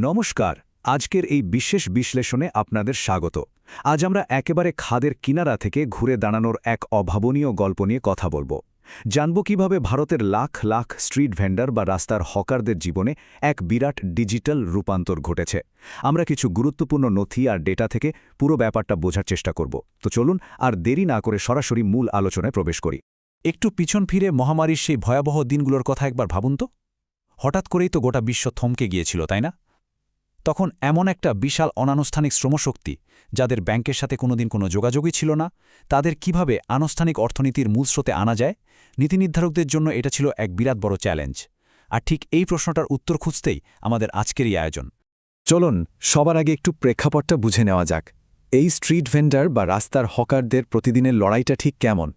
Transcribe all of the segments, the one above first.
নমস্কার। আজকের এই বিশেষ বিশ্লেষণে আপনাদের স্বাগত। আজ আমরা একেবারে খাদের কিনারা থেকে ঘুরে দাঁড়ানোর এক অভাবনীয় গল্প নিয়ে কথা বলবো। জানব কিভাবে ভারতের লাখ লাখ স্ট্রিট ভেন্ডার বা রাস্তার হকারদের জীবনে এক বিরাট ডিজিটাল রূপান্তর ঘটেছে। আমরা কিছু গুরুত্বপূর্ণ নথি আর ডেটা থেকে পুরো ব্যাপারটা বোঝার চেষ্টা করব। তো চলুন আর দেরি না করে সরাসরি মূল আলোচনায় প্রবেশ করি। একটু পিছন ফিরে মহামারীর সেই ভয়াবহ দিনগুলোর কথা একবার ভাবুন তো। হঠাৎ করেই তো গোটা বিশ্ব থমকে গিয়েছিল, তাই না? তখন এমন একটা বিশাল অনানুষ্ঠানিক শ্রমশক্তি, যাদের ব্যাংকের সাথে কোনোদিন কোনো যোগাযোগই ছিল না, তাদের কিভাবে আনুষ্ঠানিক অর্থনীতির মূল স্রোতে আনা যায়, নীতি নির্ধারকদের জন্য এটা ছিল এক বিরাট বড় চ্যালেঞ্জ। আর ঠিক এই প্রশ্নটার উত্তর খুঁজতেই আমাদের আজকের এই আয়োজন। চলুন সবার আগে একটু প্রেক্ষাপটটা বুঝে নেওয়া যাক। এই স্ট্রিট ভেন্ডার বা রাস্তার হকারদের প্রতিদিনের লড়াইটা ঠিক কেমন?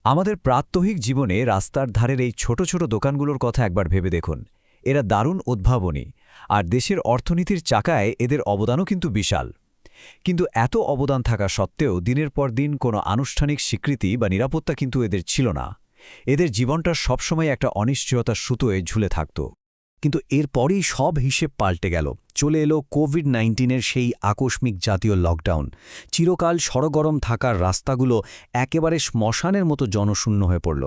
আমাদের প্রাত্যহিক জীবনে রাস্তার ধারের এই ছোট ছোট দোকানগুলোর কথা একবার ভেবে দেখুন। এরা দারুণ উদ্ভাবনী, আর দেশের অর্থনীতির চাকায় এদের অবদানও কিন্তু বিশাল। কিন্তু এত অবদান থাকা সত্ত্বেও দিনের পর দিন কোনো আনুষ্ঠানিক স্বীকৃতি বা নিরাপত্তা কিন্তু এদের ছিল না। এদের জীবনটা সবসময় একটা অনিশ্চয়তার সুতোয় ঝুলে থাকত। কিন্তু এরপরেই সব হিসেব পাল্টে গেল। চলে এলো কোভিড-19-এর সেই আকস্মিক জাতীয় লকডাউন। চিরকাল সরগরম থাকার রাস্তাগুলো একেবারে শ্মশানের মতো জনশূন্য হয়ে পড়ল।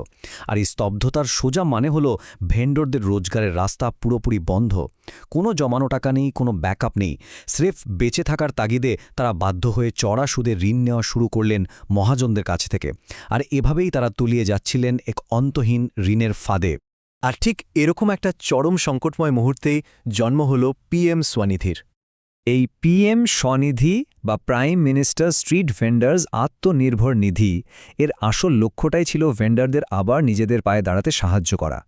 আর এই স্তব্ধতার সোজা মানে হলো ভেন্ডরদের রোজগারের রাস্তা পুরোপুরি বন্ধ। কোনো জমানো টাকা নেই, কোনো ব্যাকআপ নেই। স্রেফ বেঁচে থাকার তাগিদে তারা বাধ্য হয়ে চড়া সুদে ঋণ নেওয়া শুরু করলেন মহাজনদের কাছ থেকে। আর এভাবেই তারা তলিয়ে যাচ্ছিলেন এক অন্তহীন ঋণের ফাঁদে। আর ঠিক এরকম একটা চরম সংকটময় মুহূর্তেই জন্ম হল পিএম স্বনিধির। এই পিএম স্বনিধি বা প্রাইম মিনিস্টার স্ট্রিট ভেন্ডার্স আত্মনির্ভর নিধি, এর আসল লক্ষ্যটাই ছিল ভেন্ডারদের আবার নিজেদের পায়ে দাঁড়াতে সাহায্য করা।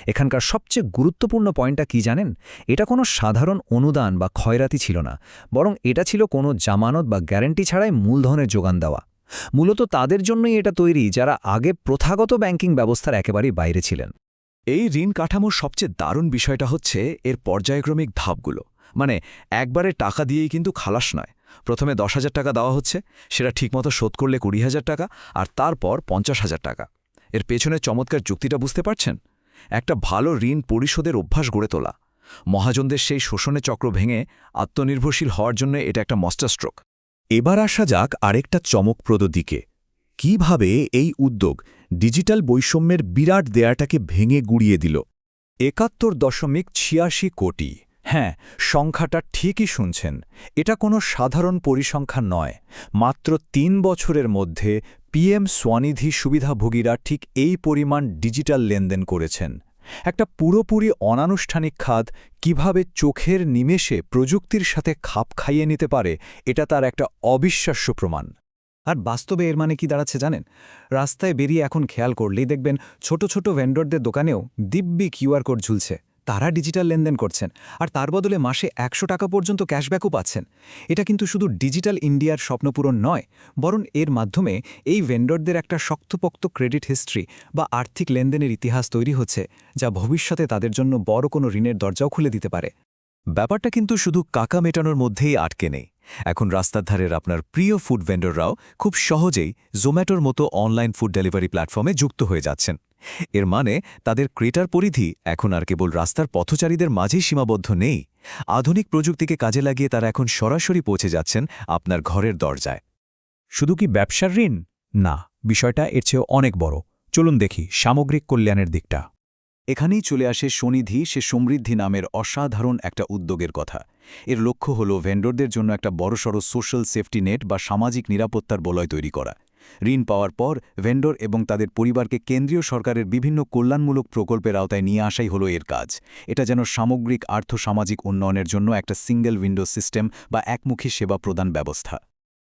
এখানকার সবচেয়ে গুরুত্বপূর্ণ পয়েন্টটা কি জানেন? এটা কোনো সাধারণ অনুদান বা ক্ষয়রাতি ছিল না, বরং এটা ছিল কোনো জামানত বা গ্যারান্টি ছাড়াই মূলধনের যোগান দেওয়া। মূলত তাদের জন্যই এটা তৈরি যারা আগে প্রথাগত ব্যাংকিং ব্যবস্থার একেবারেই বাইরে ছিলেন। এই ঋণ কাঠামোর সবচেয়ে দারুণ বিষয়টা হচ্ছে এর পর্যায়ক্রমিক ধাপগুলো। মানে একবারে টাকা দিয়েই কিন্তু খালাস নয়। প্রথমে 10,000 টাকা দেওয়া হচ্ছে, সেটা ঠিকমতো শোধ করলে 20,000 টাকা, আর তারপর 50,000 টাকা। এর পেছনে চমৎকার যুক্তিটা বুঝতে পারছেন? একটা ভালো ঋণ পরিশোধের অভ্যাস গড়ে তোলা। মহাজনদের সেই শোষণে চক্র ভেঙে আত্মনির্ভরশীল হওয়ার জন্য এটা একটা মাস্টার স্ট্রোক। এবার আসা যাক আরেকটা চমকপ্রদ দিকে। কিভাবে এই উদ্যোগ ডিজিটাল বৈষম্যের বিরাট দেয়াটাকে ভেঙে গুড়িয়ে দিল। ৭১.৮৬ কোটি। হ্যাঁ, সংখ্যাটা ঠিকই শুনছেন। এটা কোনো সাধারণ পরিসংখ্যান নয়। মাত্র ৩ বছরের মধ্যে পিএম স্বনিধি সুবিধাভোগীরা ঠিক এই পরিমাণ ডিজিটাল লেনদেন করেছেন। একটা পুরোপুরি অনানুষ্ঠানিক খাত কিভাবে চোখের নিমেষে প্রযুক্তির সাথে খাপ খাইয়ে নিতে পারে, এটা তার একটা অবিশ্বাস্য প্রমাণ। আর বাস্তবে এর মানে কি দাঁড়াচ্ছে জানেন? রাস্তায় বেরিয়ে এখন খেয়াল করলেই দেখবেন ছোট ছোট ভেন্ডরদের দোকানেও দিব্যি কিউআর কোড ঝুলছে। তারা ডিজিটাল লেনদেন করছেন, আর তার বদলে মাসে ১০০ টাকা পর্যন্ত ক্যাশব্যাকও পাচ্ছেন। এটা কিন্তু শুধু ডিজিটাল ইন্ডিয়ার স্বপ্নপূরণ নয়, বরং এর মাধ্যমে এই ভেন্ডরদের একটা শক্তপোক্ত ক্রেডিট হিস্ট্রি বা আর্থিক লেনদেনের ইতিহাস তৈরি হচ্ছে, যা ভবিষ্যতে তাদের জন্য বড় কোনো ঋণের দরজাও খুলে দিতে পারে। ব্যাপারটা কিন্তু শুধু কাকা মেটানোর মধ্যেই আটকে নেই। এখন রাস্তার ধারের আপনার প্রিয় ফুড ভেন্ডররাও খুব সহজেই জোম্যাটোর মতো অনলাইন ফুড ডেলিভারি প্ল্যাটফর্মে যুক্ত হয়ে যাচ্ছেন। এর মানে তাদের ক্রেটার পরিধি এখন আর কেবল রাস্তার পথচারীদের মাঝেই সীমাবদ্ধ নেই। আধুনিক প্রযুক্তিকে কাজে লাগিয়ে তারা এখন সরাসরি পৌঁছে যাচ্ছেন আপনার ঘরের দরজায়। শুধু কি ব্যবসার ঋণ? না, বিষয়টা এর চেয়েও অনেক বড়। চলুন দেখি সামগ্রিক কল্যাণের দিকটা। এখানেই চলে আসে স্বনিধি সে সমৃদ্ধি নামের অসাধারণ একটা উদ্যোগের কথা। এর লক্ষ্য হল ভেন্ডরদের জন্য একটা বড়সড় সোশ্যাল সেফটি নেট বা সামাজিক নিরাপত্তার বলয় তৈরি করা। ঋণ পাওয়ার পর ভেন্ডর এবং তাদের পরিবারকে কেন্দ্রীয় সরকারের বিভিন্ন কল্যাণমূলক প্রকল্পের আওতায় নিয়ে আসাই হলো এর কাজ। এটা যেন সামগ্রিক আর্থসামাজিক উন্নয়নের জন্য একটা সিঙ্গেল উইন্ডো সিস্টেম বা একমুখী সেবা প্রদান ব্যবস্থা।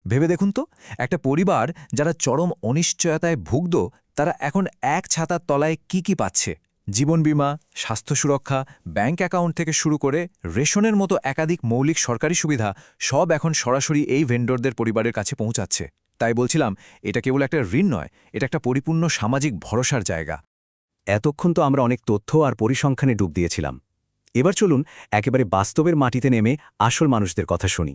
ভেবে দেখুন তো, একটা পরিবার যারা চরম অনিশ্চয়তায় ভুগত, তারা এখন এক ছাতার তলায় কি পাচ্ছে? জীবন বীমা, স্বাস্থ্য সুরক্ষা, ব্যাংক অ্যাকাউন্ট থেকে শুরু করে রেশনের মতো একাধিক মৌলিক সরকারি সুবিধা সব এখন সরাসরি এই ভেন্ডরদের পরিবারের কাছে পৌঁছাচ্ছে। তাই বলছিলাম, এটা কেবল একটা ঋণ নয়, এটা একটা পরিপূর্ণ সামাজিক ভরসার জায়গা। এতক্ষণ তো আমরা অনেক তথ্য আর পরিসংখ্যানে ডুব দিয়েছিলাম। এবার চলুন একেবারে বাস্তবের মাটিতে নেমে আসল মানুষদের কথা শুনি।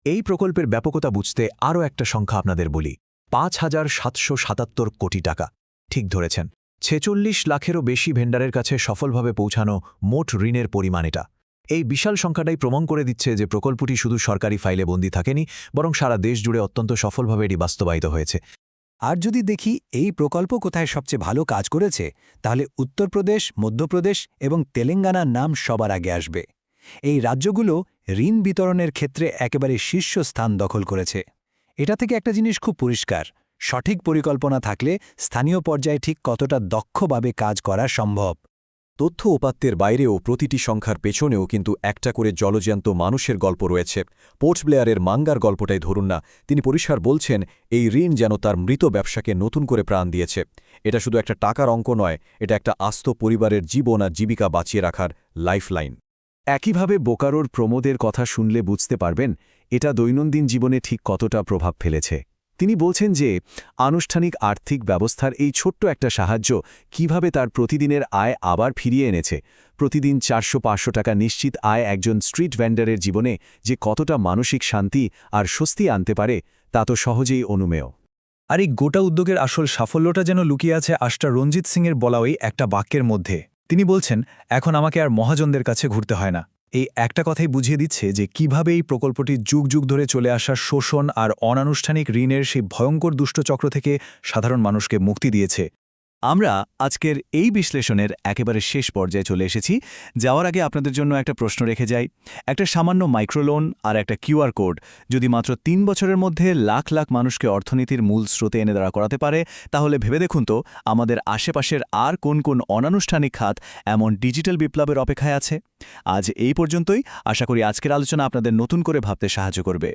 এই প্রকল্পের ব্যাপকতা বুঝতে আরও একটা সংখ্যা আপনাদের বলি। ৫,৭৭৭ কোটি টাকা। ঠিক ধরেছেন, ৪৬ লাখেরও বেশি ভেন্ডারের কাছে সফলভাবে পৌঁছানো মোট ঋণের পরিমাণ এটা। এই বিশাল সংখ্যাটাই প্রমাণ করে দিচ্ছে যে প্রকল্পটি শুধু সরকারি ফাইলে বন্দী থাকেনি, বরং সারা দেশ জুড়ে অত্যন্ত সফলভাবে এটি বাস্তবায়িত হয়েছে। আর যদি দেখি এই প্রকল্প কোথায় সবচেয়ে ভালো কাজ করেছে, তাহলে উত্তরপ্রদেশ, মধ্যপ্রদেশ এবং তেলেঙ্গানার নাম সবার আগে আসবে। এই রাজ্যগুলো ঋণ বিতরণের ক্ষেত্রে একেবারে শীর্ষস্থান দখল করেছে। এটা থেকে একটা জিনিস খুব পরিষ্কার, সঠিক পরিকল্পনা থাকলে স্থানীয় পর্যায়ে ঠিক কতটা দক্ষভাবে কাজ করা সম্ভব। তথ্য উপাত্তের বাইরেও প্রতিটি সংখ্যার পেছনেও কিন্তু একটা করে জলজ্যান্ত মানুষের গল্প রয়েছে। পোর্ট ব্লেয়ারের মাঙ্গার গল্পটাই ধরুন না, তিনি পরিষ্কার বলছেন এই ঋণ যেন তার মৃত ব্যবসাকে নতুন করে প্রাণ দিয়েছে। এটা শুধু একটা টাকার অঙ্ক নয়, এটা একটা আস্ত পরিবারের জীবন আর জীবিকা বাঁচিয়ে রাখার লাইফলাইন। একইভাবে বোকারোর প্রমোদের কথা শুনলে বুঝতে পারবেন এটা দৈনন্দিন জীবনে ঠিক কতটা প্রভাব ফেলেছে। তিনি বলছেন যে আনুষ্ঠানিক আর্থিক ব্যবস্থার এই ছোট্ট একটা সাহায্য কিভাবে তার প্রতিদিনের আয় আবার ফিরিয়ে এনেছে। প্রতিদিন 400-500 টাকা নিশ্চিত আয় একজন স্ট্রিট ভেন্ডারের জীবনে যে কতটা মানসিক শান্তি আর স্বস্তি আনতে পারে তা তো সহজেই অনুমেয়। আর এই গোটা উদ্যোগের আসল সাফল্যটা যেন লুকিয়ে আছে আষ্টার রঞ্জিত সিংয়ের বলা ওই একটা বাক্যের মধ্যে। তিনি বলছেন, এখন আমাকে আর মহাজনদের কাছে ঘুরতে হয় না। এই একটা কথাই বুঝিয়ে দিচ্ছে যে কিভাবে এই প্রকল্পটি যুগ যুগ ধরে চলে আসা শোষণ আর অনানুষ্ঠানিক ঋণের সেই ভয়ঙ্কর দুষ্টচক্র থেকে সাধারণ মানুষকে মুক্তি দিয়েছে। আমরা আজকের এই বিশ্লেষণের একেবারে শেষ পর্যায়ে চলে এসেছি। যাওয়ার আগে আপনাদের জন্য একটা প্রশ্ন রেখে যাই। একটা সামান্য মাইক্রোলোন আর একটা কিউআর কোড যদি মাত্র 3 বছরের মধ্যে লাখ লাখ মানুষকে অর্থনীতির মূল স্রোতে এনে দাঁড়া করাতে পারে, তাহলে ভেবে দেখুন তো আমাদের আশেপাশের আর কোন কোন অনানুষ্ঠানিক খাত এমন ডিজিটাল বিপ্লবের অপেক্ষায় আছে। আজ এই পর্যন্তই। আশা করি আজকের আলোচনা আপনাদের নতুন করে ভাবতে সাহায্য করবে।